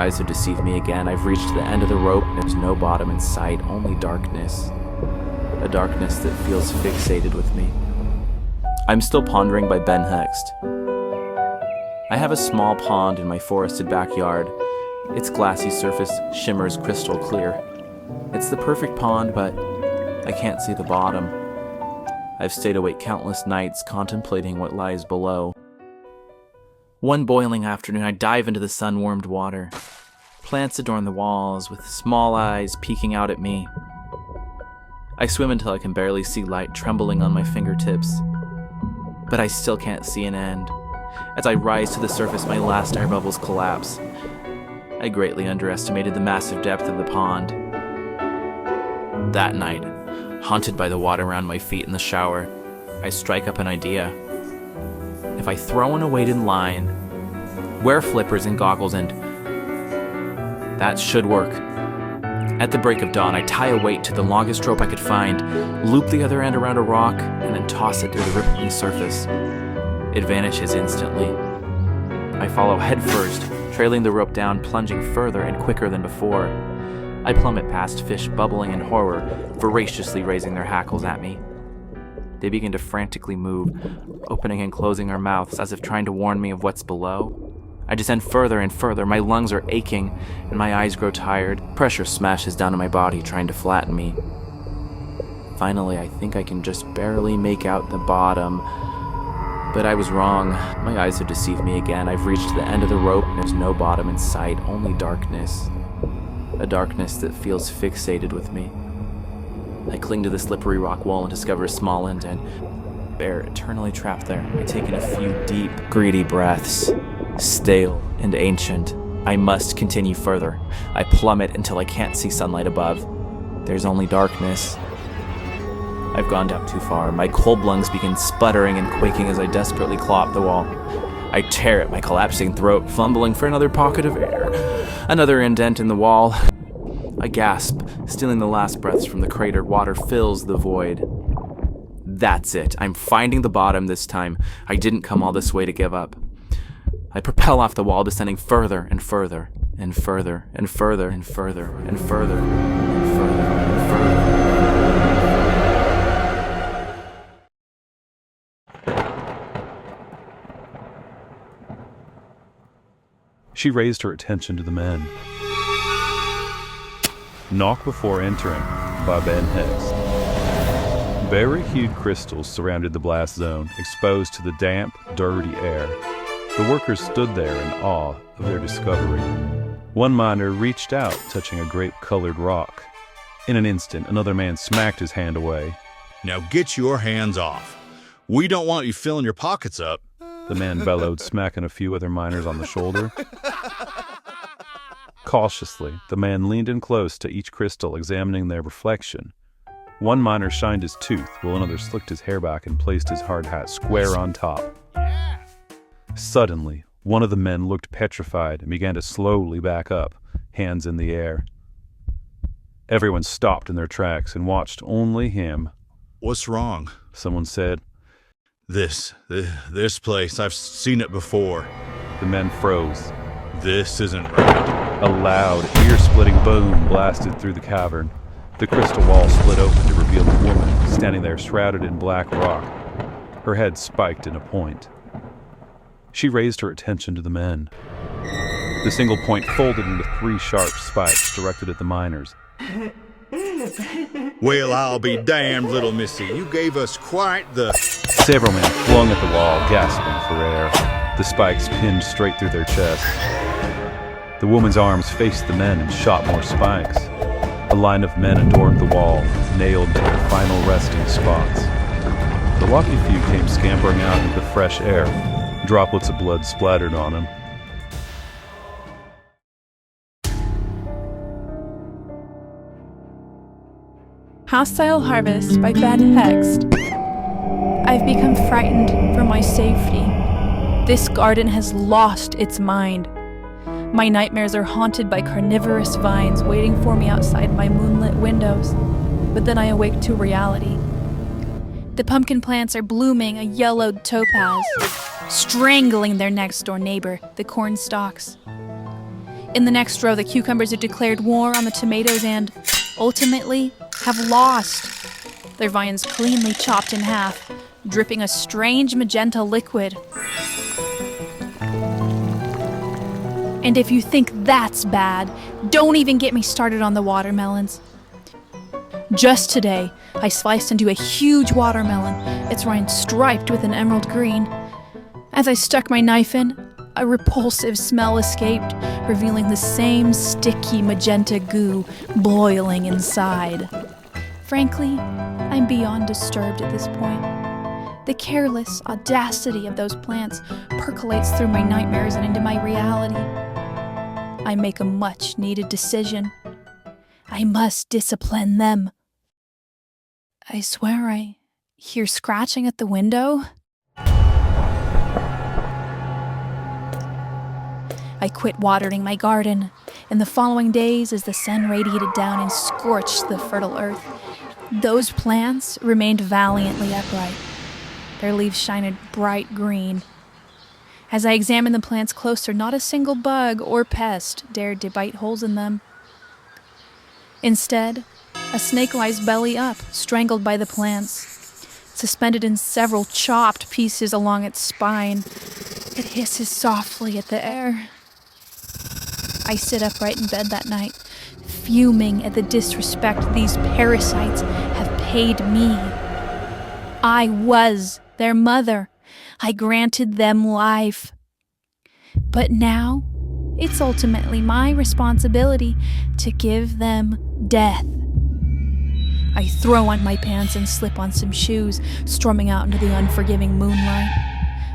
eyes have deceived me again. I've reached the end of the rope and there's no bottom in sight, only darkness. A darkness that feels fixated with me. I'm still pondering by Ben Hexed. I have a small pond in my forested backyard. Its glassy surface shimmers crystal clear. It's the perfect pond, but I can't see the bottom. I've stayed awake countless nights contemplating what lies below. One boiling afternoon, I dive into the sun-warmed water. Plants adorn the walls with small eyes peeking out at me. I swim until I can barely see light trembling on my fingertips. But I still can't see an end. As I rise to the surface, my last air bubbles collapse. I greatly underestimated the massive depth of the pond. That night, haunted by the water around my feet in the shower, I strike up an idea. If I throw in a weighted line, wear flippers and goggles, and that should work. At the break of dawn, I tie a weight to the longest rope I could find, loop the other end around a rock, and then toss it through the rippling surface. It vanishes instantly. I follow headfirst, trailing the rope down, plunging further and quicker than before. I plummet past fish bubbling in horror, voraciously raising their hackles at me. They begin to frantically move, opening and closing their mouths as if trying to warn me of what's below. I descend further and further, my lungs are aching, and my eyes grow tired. Pressure smashes down on my body, trying to flatten me. Finally, I think I can just barely make out the bottom. But I was wrong. My eyes have deceived me again. I've reached the end of the rope, and there's no bottom in sight, only darkness. A darkness that feels fixated with me. I cling to the slippery rock wall and discover a small indent. Bear eternally trapped there. I take in a few deep, greedy breaths. Stale and ancient. I must continue further. I plummet until I can't see sunlight above. There's only darkness. I've gone down too far. My cold lungs begin sputtering and quaking as I desperately claw up the wall. I tear at my collapsing throat, fumbling for another pocket of air. Another indent in the wall. I gasp, stealing the last breaths from the cratered water fills the void. That's it. I'm finding the bottom this time. I didn't come all this way to give up. I propel off the wall, descending further and further, and further, and further, and further, and further, and further, and further. She raised her attention to the men. Knock Before Entering by Ben Hexed. Berry-hued crystals surrounded the blast zone, exposed to the damp, dirty air. The workers stood there in awe of their discovery. One miner reached out, touching a grape-colored rock. In an instant, another man smacked his hand away. Now get your hands off. We don't want you filling your pockets up. The man bellowed, smacking a few other miners on the shoulder. Cautiously, the man leaned in close to each crystal, examining their reflection. One miner shined his tooth, while another slicked his hair back and placed his hard hat square on top. Suddenly, one of the men looked petrified and began to slowly back up, hands in the air. Everyone stopped in their tracks and watched only him. What's wrong? Someone said. This place, I've seen it before. The men froze. This isn't right. A loud, ear-splitting boom blasted through the cavern. The crystal wall split open to reveal a woman standing there shrouded in black rock, her head spiked in a point. She raised her attention to the men. The single point folded into 3 sharp spikes directed at the miners. Well, I'll be damned, little missy. You gave us quite the... Several men flung at the wall, gasping for air. The spikes pinned straight through their chests. The woman's arms faced the men and shot more spikes. A line of men adorned the wall, nailed to their final resting spots. The lucky few came scampering out into the fresh air. Droplets of blood splattered on them. Hostile Harvest by Ben Hexed. I've become frightened for my safety. This garden has lost its mind. My nightmares are haunted by carnivorous vines waiting for me outside my moonlit windows. But then I awake to reality. The pumpkin plants are blooming a yellowed topaz, strangling their next door neighbor, the corn stalks. In the next row, the cucumbers have declared war on the tomatoes and, ultimately, have lost. Their vines cleanly chopped in half, dripping a strange magenta liquid. And if you think that's bad, don't even get me started on the watermelons. Just today, I sliced into a huge watermelon, its rind striped with an emerald green. As I stuck my knife in, a repulsive smell escaped, revealing the same sticky magenta goo boiling inside. Frankly, I'm beyond disturbed at this point. The careless audacity of those plants percolates through my nightmares and into my reality. I make a much-needed decision. I must discipline them. I swear I hear scratching at the window. I quit watering my garden. In the following days, as the sun radiated down and scorched the fertile earth, those plants remained valiantly upright. Their leaves shined bright green. As I examined the plants closer, not a single bug or pest dared to bite holes in them. Instead, a snake lies belly up, strangled by the plants. Suspended in several chopped pieces along its spine, it hisses softly at the air. I sit upright in bed that night, fuming at the disrespect these parasites have paid me. I was their mother. I granted them life. But now, it's ultimately my responsibility to give them death. I throw on my pants and slip on some shoes, storming out into the unforgiving moonlight.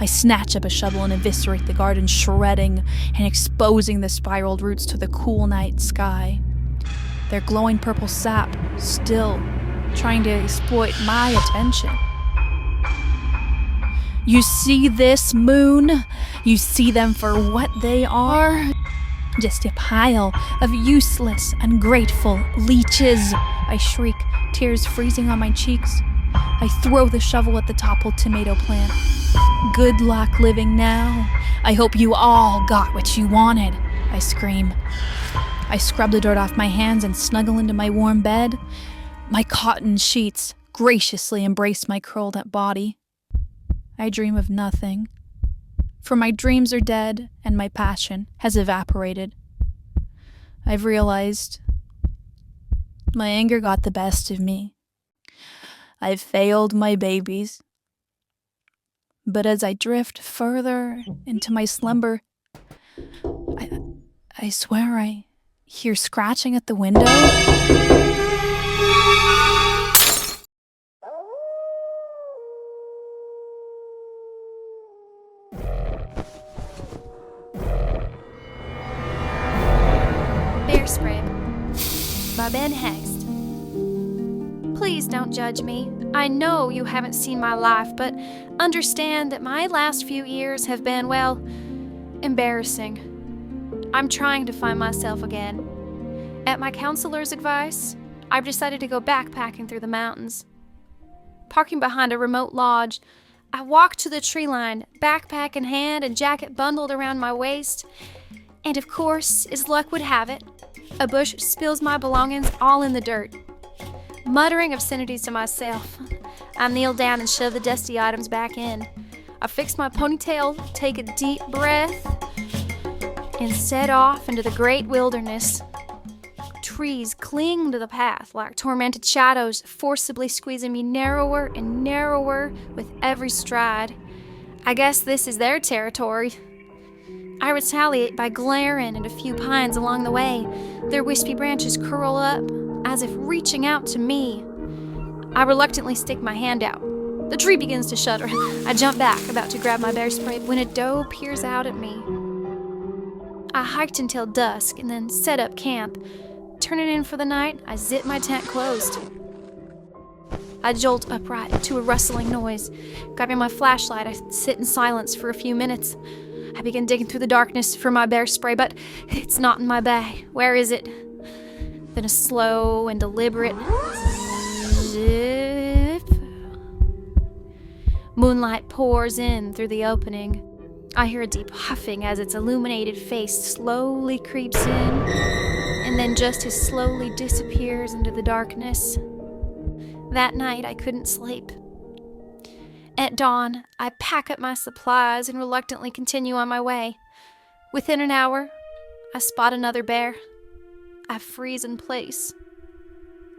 I snatch up a shovel and eviscerate the garden, shredding and exposing the spiraled roots to the cool night sky. Their glowing purple sap still trying to exploit my attention. You see this, Moon? You see them for what they are? Just a pile of useless, ungrateful leeches. I shriek, tears freezing on my cheeks. I throw the shovel at the toppled tomato plant. Good luck living now. I hope you all got what you wanted, I scream. I scrub the dirt off my hands and snuggle into my warm bed. My cotton sheets graciously embrace my curled up body. I dream of nothing, for my dreams are dead and my passion has evaporated. I've realized my anger got the best of me. I've failed my babies. But as I drift further into my slumber, I swear I hear scratching at the window. Bear Spray by Ben Hexed. Please don't judge me. I know you haven't seen my life, but understand that my last few years have been, well, embarrassing. I'm trying to find myself again. At my counselor's advice, I've decided to go backpacking through the mountains. Parking behind a remote lodge, I walk to the tree line, backpack in hand and jacket bundled around my waist. And of course, as luck would have it, a bush spills my belongings all in the dirt. Muttering obscenities to myself, I kneel down and shove the dusty items back in. I fix my ponytail, take a deep breath, and set off into the great wilderness. Trees cling to the path like tormented shadows, forcibly squeezing me narrower and narrower with every stride. I guess this is their territory. I retaliate by glaring at a few pines along the way. Their wispy branches curl up, as if reaching out to me. I reluctantly stick my hand out. The tree begins to shudder. I jump back, about to grab my bear spray, when a doe peers out at me. I hiked until dusk and then set up camp. Turning in for the night, I zip my tent closed. I jolt upright to a rustling noise. Grabbing my flashlight, I sit in silence for a few minutes. I begin digging through the darkness for my bear spray, but it's not in my bag. Where is it? Then a slow and deliberate zip. Moonlight pours in through the opening. I hear a deep huffing as its illuminated face slowly creeps in, and then just as slowly disappears into the darkness. That night, I couldn't sleep. At dawn, I pack up my supplies and reluctantly continue on my way. Within an hour, I spot another bear. I freeze in place.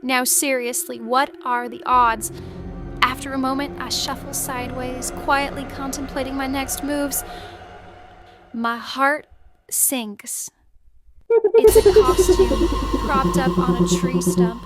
Now seriously, what are the odds? After a moment, I shuffle sideways, quietly contemplating my next moves. My heart sinks. It's a costume propped up on a tree stump.